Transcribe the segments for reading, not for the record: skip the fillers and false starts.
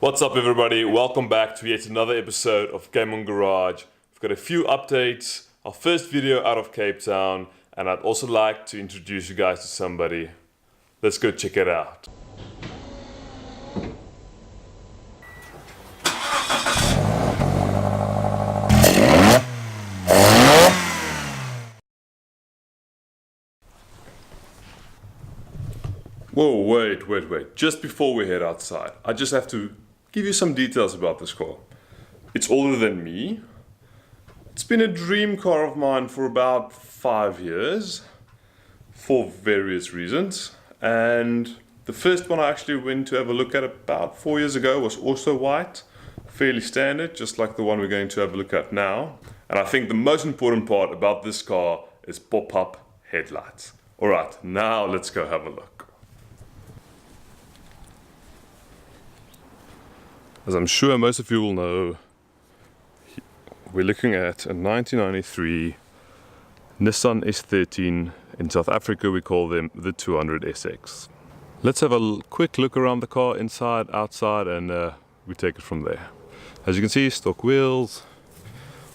What's up everybody, welcome back to yet another episode of Game On Garage. We've got a few updates, our first video out of Cape Town, and I'd also like to introduce you guys to somebody. Let's go check it out. Whoa, wait. Just before we head outside, I just have to give you some details about this car. It's older than me. It's been a dream car of mine for about 5 years, for various reasons. And the first one I actually went to have a look at about 4 years ago was also white, fairly standard, just like the one we're going to have a look at now. And I think the most important part about this car is pop-up headlights. Alright, now let's go have a look. As I'm sure most of you will know, we're looking at a 1993 Nissan S13. In South Africa we call them the 200 SX. Let's have a quick look around the car, inside, outside, and we take it from there. As you can see, stock wheels.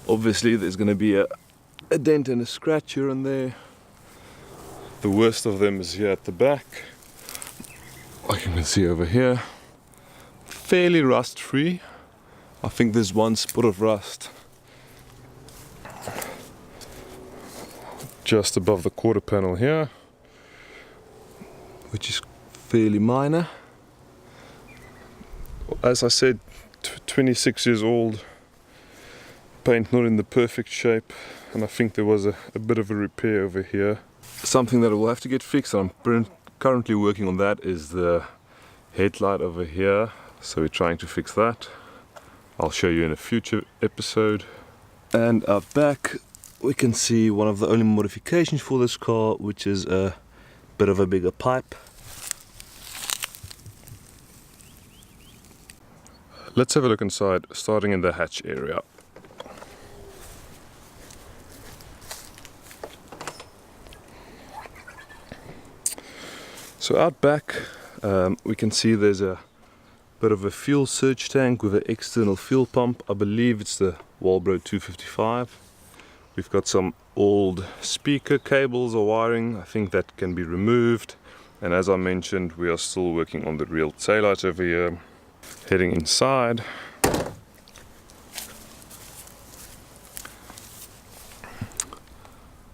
Obviously there's going to be a dent and a scratch here and there. The worst of them is here at the back, like you can see over here. Fairly rust free. I think there's one spot of rust just above the quarter panel here, which is fairly minor. As I said, 26 years old, paint not in the perfect shape, and I think there was a bit of a repair over here. Something that will have to get fixed, and I'm currently working on that, is the headlight over here. So we're trying to fix that. I'll show you in a future episode. And up back we can see one of the only modifications for this car, which is a bit of a bigger pipe. Let's have a look inside, starting in the hatch area. So out back we can see there's a bit of a fuel surge tank with an external fuel pump. I believe it's the Walbro 255. We've got some old speaker cables or wiring. I think that can be removed. And as I mentioned, we are still working on the rear taillight over here. Heading inside.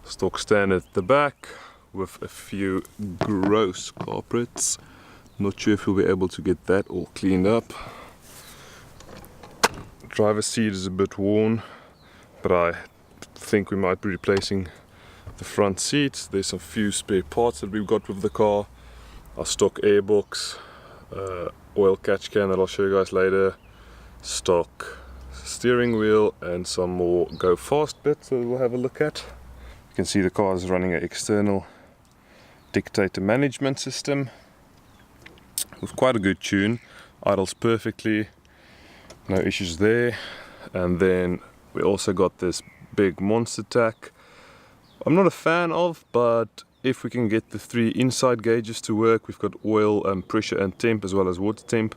Stock stand at the back with a few gross carpets. Not sure if we'll be able to get that all cleaned up. Driver's seat is a bit worn, but I think we might be replacing the front seats. There's some few spare parts that we've got with the car. Our stock airbox, oil catch can that I'll show you guys later, stock steering wheel, and some more go fast bits that we'll have a look at. You can see the car is running an external dictator management system with quite a good tune, idles perfectly, no issues there. And then we also got this big monster tack. I'm not a fan of, but if we can get the 3 inside gauges to work, we've got oil and pressure and temp as well as water temp,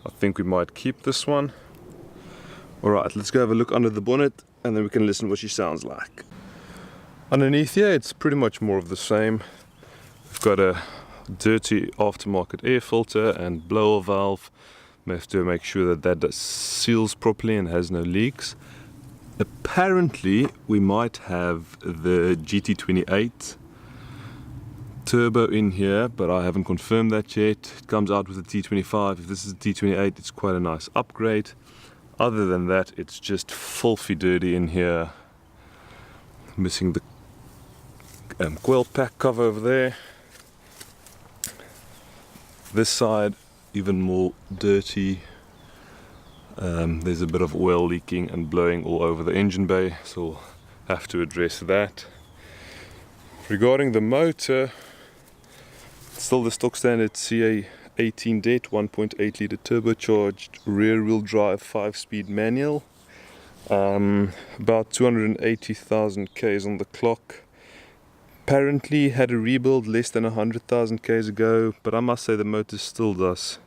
I think we might keep this one. Alright, let's go have a look under the bonnet and then we can listen what she sounds like. Underneath here it's pretty much more of the same. We've got a dirty aftermarket air filter and blower valve. We have to make sure that that seals properly and has no leaks. Apparently we might have the GT28 turbo in here, but I haven't confirmed that yet. It comes out with the T25. If this is the T28, it's quite a nice upgrade. Other than that, it's just filthy dirty in here. Missing the coil pack cover over there. This side even more dirty. There's a bit of oil leaking and blowing all over the engine bay, so we'll have to address that. Regarding the motor, still the stock standard CA18 DET 1.8 litre turbocharged rear wheel drive 5-speed manual. About 280,000 k's on the clock. Apparently had a rebuild less than 100,000 k's ago, but I must say the motor still does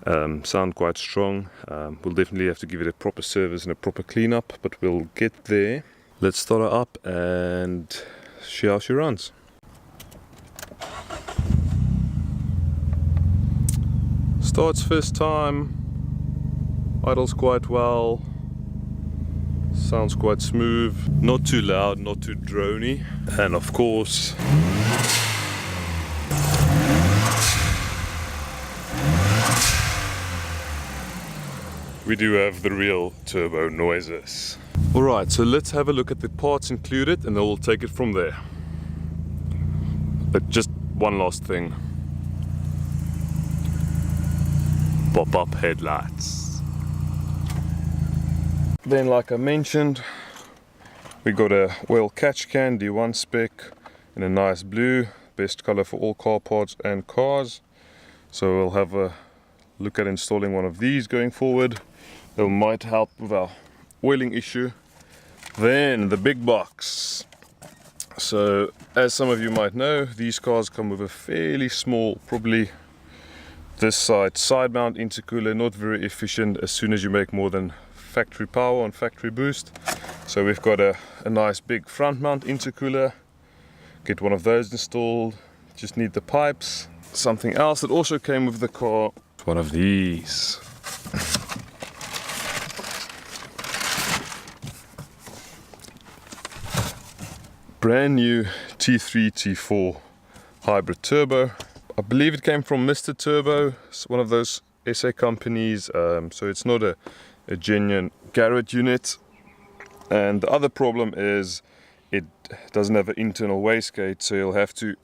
sound quite strong. We'll definitely have to give it a proper service and a proper cleanup, but we'll get there. Let's start her up and see how she runs. Starts first time, idles quite well, sounds quite smooth, not too loud, not too drony, and of course we do have the real turbo noises. Alright, so let's have a look at the parts included and then we'll take it from there. But just one last thing. Pop-up headlights. Then, like I mentioned, we got a oil catch can D1 spec in a nice blue, best color for all car parts and cars. So we'll have a look at installing one of these going forward. That might help with our oiling issue. Then the big box. So as some of you might know, these cars come with a fairly small, probably this side mount intercooler, not very efficient as soon as you make more than factory power on factory boost. So we've got a nice big front mount intercooler. Get one of those installed. Just need the pipes. Something else that also came with the car, one of these. Brand new T3 T4 hybrid turbo. I believe it came from Mr. Turbo, it's one of those SA companies, so it's not a genuine Garrett unit. And the other problem is it doesn't have an internal wastegate, so you'll have to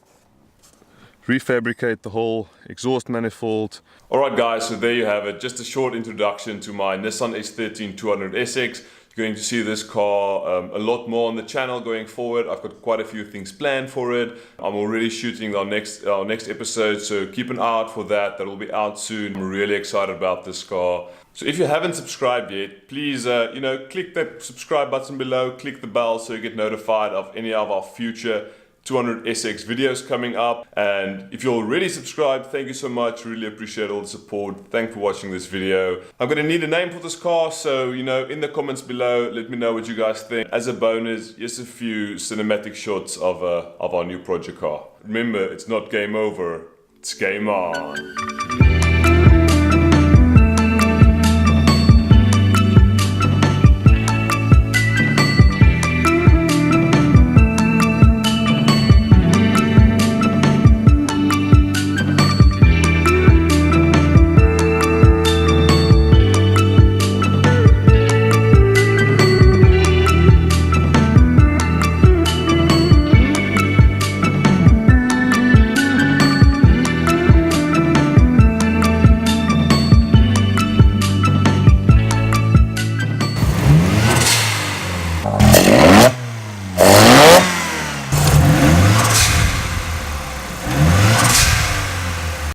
refabricate the whole exhaust manifold. Alright guys, so there you have it, just a short introduction to my Nissan S13 200SX. You're going to see this car a lot more on the channel going forward. I've got quite a few things planned for it. I'm already shooting our next episode, so keep an eye out for that. That will be out soon. I'm really excited about this car. So if you haven't subscribed yet, please click that subscribe button below, click the bell so you get notified of any of our future 200SX videos coming up. And if you're already subscribed, thank you so much, really appreciate all the support. Thanks for watching this video. I'm gonna need a name for this car, so in the comments below, let me know what you guys think. As a bonus, just a few cinematic shots of our new project car. Remember, it's not game over, it's game on.